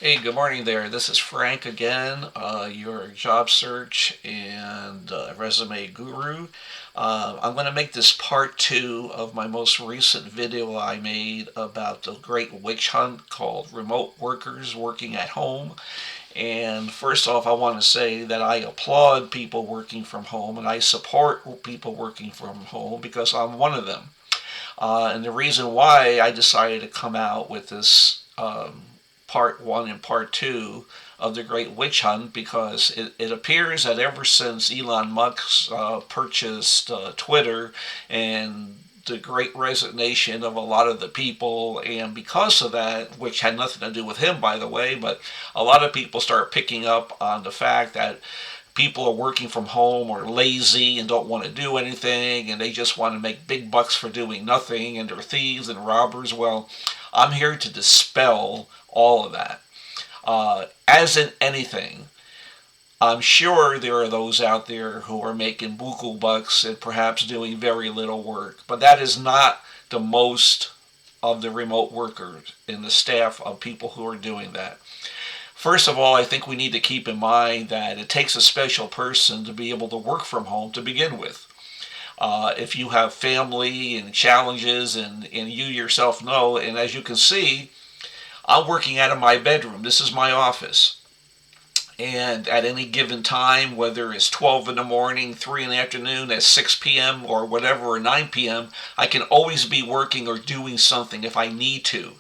Hey, good morning there. This is Frank again, your job search and resume guru. I'm going to make this part two of my most recent video I made about the great witch hunt called Remote Workers Working at Home. And first off, I want to say that I applaud people working from home and I support people working from home because I'm one of them. And the reason why I decided to come out with this part one and part two of the Great Witch Hunt because it appears that ever since Elon Musk purchased Twitter and the great resignation of a lot of the people, and because of that, which had nothing to do with him, by the way, but a lot of people start picking up on the fact that people are working from home or lazy and don't want to do anything and they just want to make big bucks for doing nothing and they're thieves and robbers. Well, I'm here to dispel all of that. As in anything, I'm sure there are those out there who are making buku bucks and perhaps doing very little work, but that is not the most of the remote workers and the staff of people who are doing that. First of all, I think we need to keep in mind that it takes a special person to be able to work from home to begin with. If you have family and challenges, and you yourself know, and as you can see, I'm working out of my bedroom. This is my office. And at any given time, whether it's 12 in the morning, 3 in the afternoon, at 6 p.m., or whatever, or 9 p.m., I can always be working or doing something if I need to.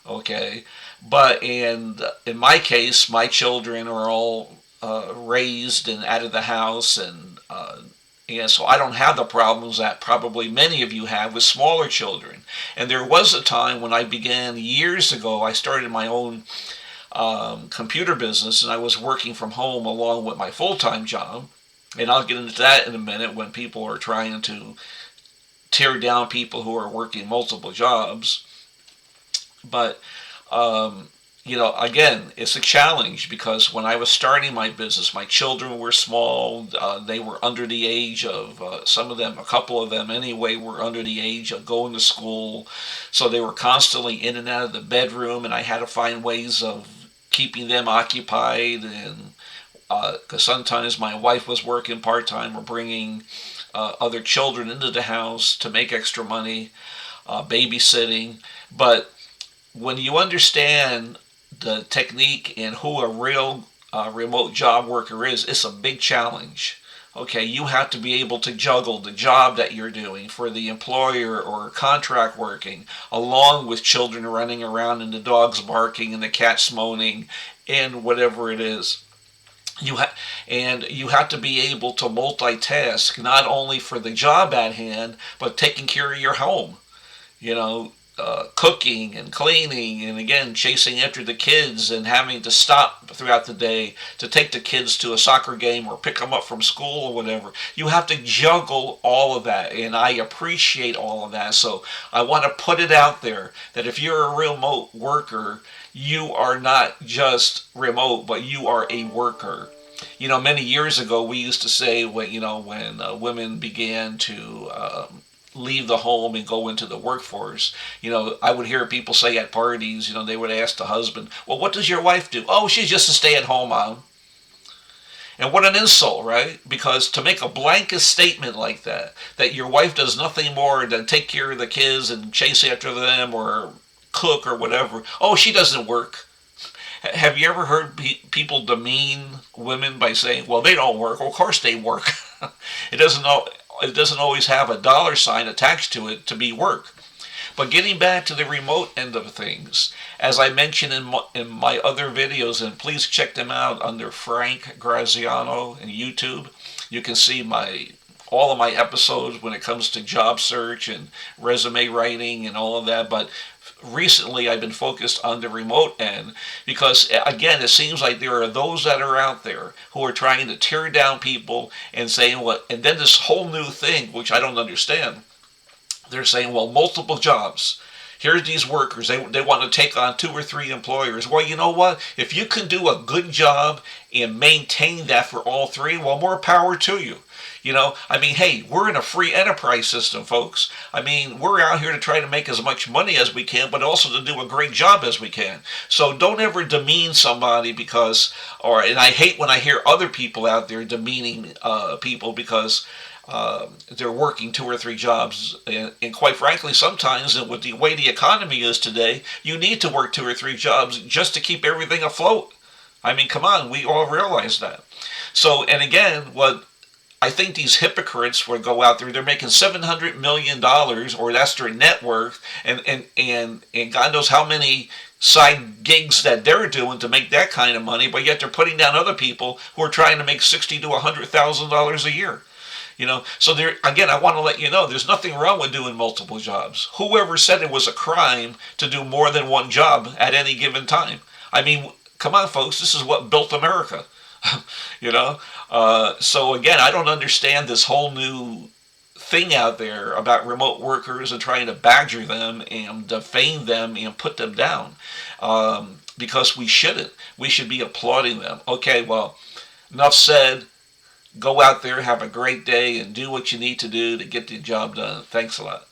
Okay, but in my case, my children are all raised and out of the house, and so I don't have the problems that probably many of you have with smaller children. And there was a time when I began years ago. I started my own computer business, and I was working from home along with my full-time job. And I'll get into that in a minute when people are trying to tear down people who are working multiple jobs. But again, it's a challenge because when I was starting my business, my children were small. They were under the age of, some of them, a couple of them anyway, were under the age of going to school. So they were constantly in and out of the bedroom, and I had to find ways of keeping them occupied. And because sometimes my wife was working part time or bringing other children into the house to make extra money, babysitting. But when you understand the technique and who a real remote job worker is, it's a big challenge. Okay, you have to be able to juggle the job that you're doing for the employer or contract working, along with children running around and the dogs barking and the cats moaning and whatever it is. You ha- and you have to be able to multitask not only for the job at hand, but taking care of your home. You know, cooking and cleaning, and again chasing after the kids and having to stop throughout the day to take the kids to a soccer game or pick them up from school or whatever. You have to juggle all of that, and I appreciate all of that. So I want to put it out there that if you're a remote worker, you are not just remote, but you are a worker. Many years ago, we used to say when women began to leave the home and go into the workforce. I would hear people say at parties, they would ask the husband, well, what does your wife do? Oh, she's just a stay-at-home mom. And what an insult, right? Because to make a blanket statement like that your wife does nothing more than take care of the kids and chase after them or cook or whatever, oh, she doesn't work. Have you ever heard people demean women by saying, "Well, they don't work"? Well, of course they work. it doesn't. It doesn't always have a dollar sign attached to it to be work. But getting back to the remote end of things, as I mentioned in my other videos, and please check them out under Frank Graziano in YouTube. You can see all of my episodes when it comes to job search and resume writing and all of that. But recently I've been focused on the remote end because, again, it seems like there are those that are out there who are trying to tear down people and saying what, and then this whole new thing, which I don't understand. They're saying, well, multiple jobs. Here's these workers. They want to take on 2 or 3 employers. Well, you know what? If you can do a good job and maintain that for all three, well, more power to you. I mean, hey, we're in a free enterprise system, folks. I mean, we're out here to try to make as much money as we can, but also to do a great job as we can. So don't ever demean somebody and I hate when I hear other people out there demeaning people because they're working 2 or 3 jobs. And quite frankly, sometimes with the way the economy is today, you need to work 2 or 3 jobs just to keep everything afloat. I mean, come on, we all realize that. So, and again, what I think these hypocrites would go out there. They're making $700 million, or that's their net worth, and God knows how many side gigs that they're doing to make that kind of money. But yet they're putting down other people who are trying to make $60,000 to $100,000 a year. So there again, I want to let you know there's nothing wrong with doing multiple jobs. Whoever said it was a crime to do more than one job at any given time? I mean, come on, folks. This is what built America. you know. So again, I don't understand this whole new thing out there about remote workers and trying to badger them and defame them and put them down, because we shouldn't. We should be applauding them. Okay, well, enough said. Go out there, have a great day, and do what you need to do to get the job done. Thanks a lot.